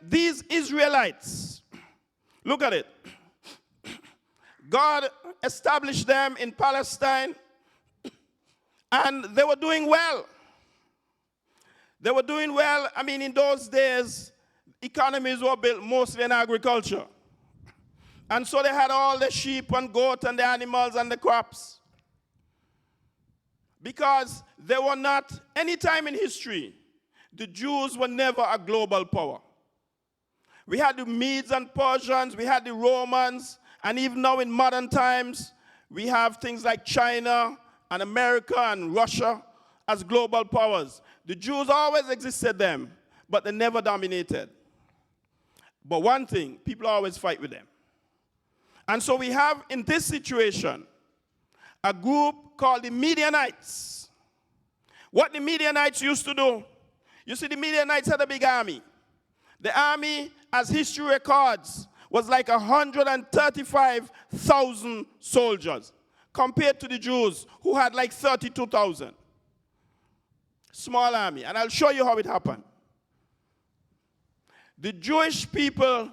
these Israelites, look at it. God established them in Palestine, and they were doing well. They were doing well. I mean, in those days, economies were built mostly in agriculture. And so they had all the sheep and goat and the animals and the crops. Because they were not, any time in history, the Jews were never a global power. We had the Medes and Persians, we had the Romans, and even now in modern times, we have things like China and America and Russia as global powers. The Jews always existed them, but they never dominated. But one thing, people always fight with them. And so we have in this situation a group called the Midianites. What the Midianites used to do, you see, the Midianites had a big army. The army, as history records, was like 135,000 soldiers compared to the Jews, who had like 32,000. Small army. And I'll show you how it happened. The Jewish people,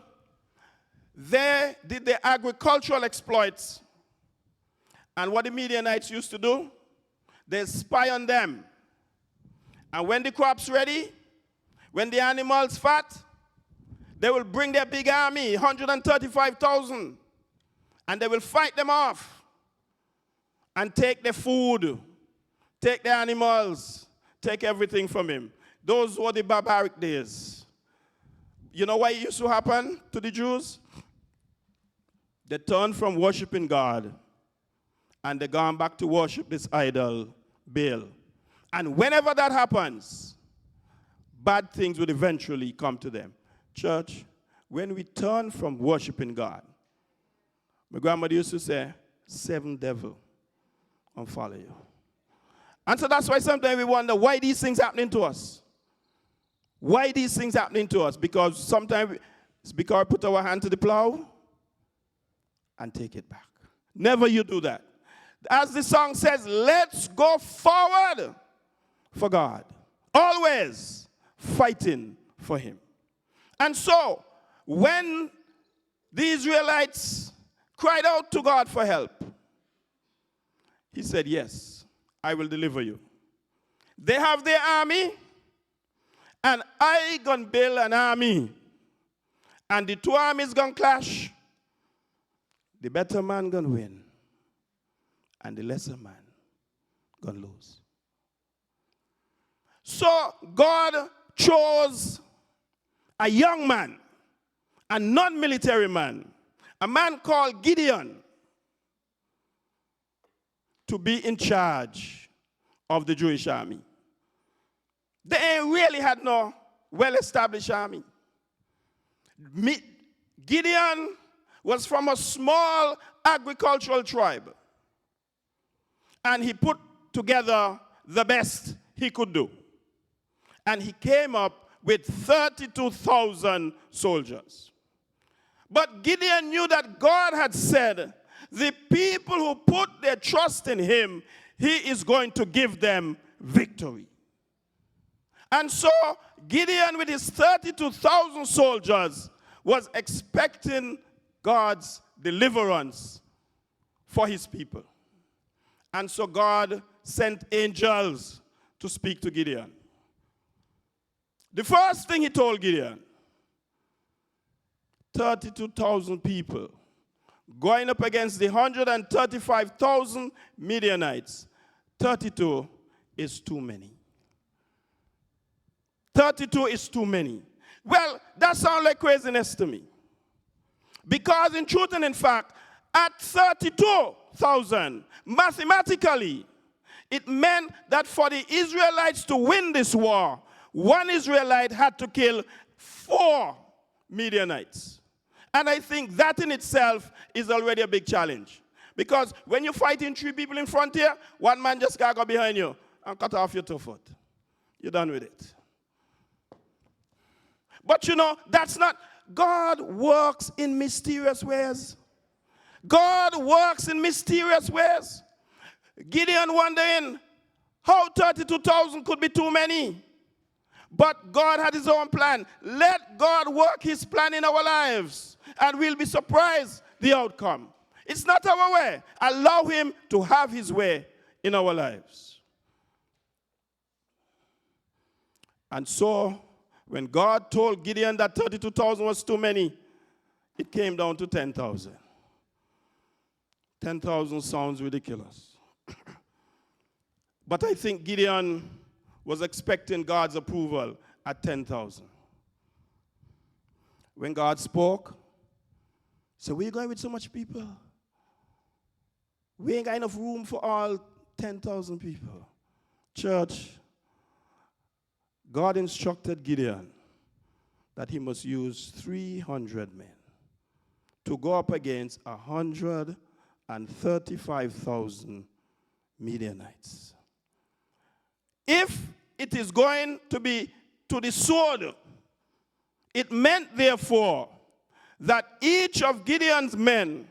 they did the agricultural exploits. And what the Midianites used to do, they spy on them. And when the crop's ready, when the animal's fat, they will bring their big army, 135,000, and they will fight them off and take their food, take their animals, take everything from him. Those were the barbaric days. You know why it used to happen to the Jews? They turned from worshiping God, and they gone back to worship this idol, Baal. And whenever that happens, bad things would eventually come to them. Church, when we turn from worshiping God, my grandmother used to say, 7 devils will follow you. And so that's why sometimes we wonder why these things happening to us. Why these things happening to us? Because sometimes it's because we put our hand to the plow and take it back. Never you do that. As the song says, let's go forward for God. Always fighting for him. And so, when the Israelites cried out to God for help, he said, yes, I will deliver you. They have their army, and I gonna build an army. And the two armies gonna clash. The better man gonna win, and the lesser man gonna lose. So God chose a young man, a non-military man, a man called Gideon, to be in charge of the Jewish army. They really had no well-established army. Gideon was from a small agricultural tribe, and he put together the best he could do. And he came up with 32,000 soldiers. But Gideon knew that God had said, the people who put their trust in him, he is going to give them victory. And so Gideon, with his 32,000 soldiers, was expecting God's deliverance for his people. And so God sent angels to speak to Gideon. The first thing he told Gideon, 32,000 people going up against the 135,000 Midianites. 32 is too many. 32 is too many. Well, that sounds like craziness to me. Because in truth and in fact, at 32,000, mathematically, it meant that for the Israelites to win this war, one Israelite had to kill 4 Midianites. And I think that in itself is already a big challenge. Because when you're fighting 3 people in front here, one man just got to go behind you and cut off your toe foot. You're done with it. But you know, that's not, God works in mysterious ways. God works in mysterious ways. Gideon wondering how 32,000 could be too many. But God had his own plan. Let God work his plan in our lives, and we'll be surprised the outcome. It's not our way. Allow him to have his way in our lives. And so, when God told Gideon that 32,000 was too many, it came down to 10,000. 10,000 sounds ridiculous. But I think Gideon was expecting God's approval at 10,000. When God spoke, he said, where you going with so much people? We ain't got enough room for all 10,000 people. Church, God instructed Gideon that he must use 300 men to go up against 135,000 Midianites. If it is going to be to the sword, it meant, therefore, that each of Gideon's men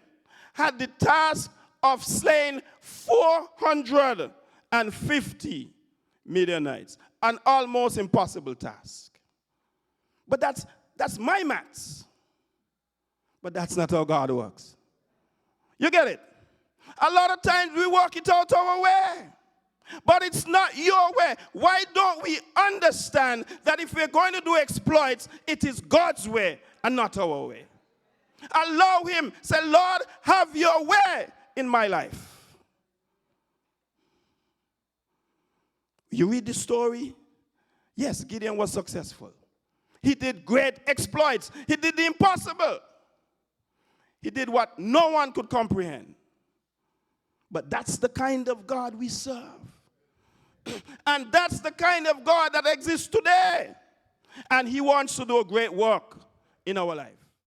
had the task of slaying 450 Midianites, an almost impossible task. But that's my maths. But that's not how God works. You get it? A lot of times we work it out our way. But it's not your way. Why don't we understand that if we're going to do exploits, it is God's way and not our way? Allow him. Say, Lord, have your way in my life. You read the story? Yes, Gideon was successful. He did great exploits. He did the impossible. He did what no one could comprehend. But that's the kind of God we serve. And that's the kind of God that exists today. And he wants to do a great work in our life.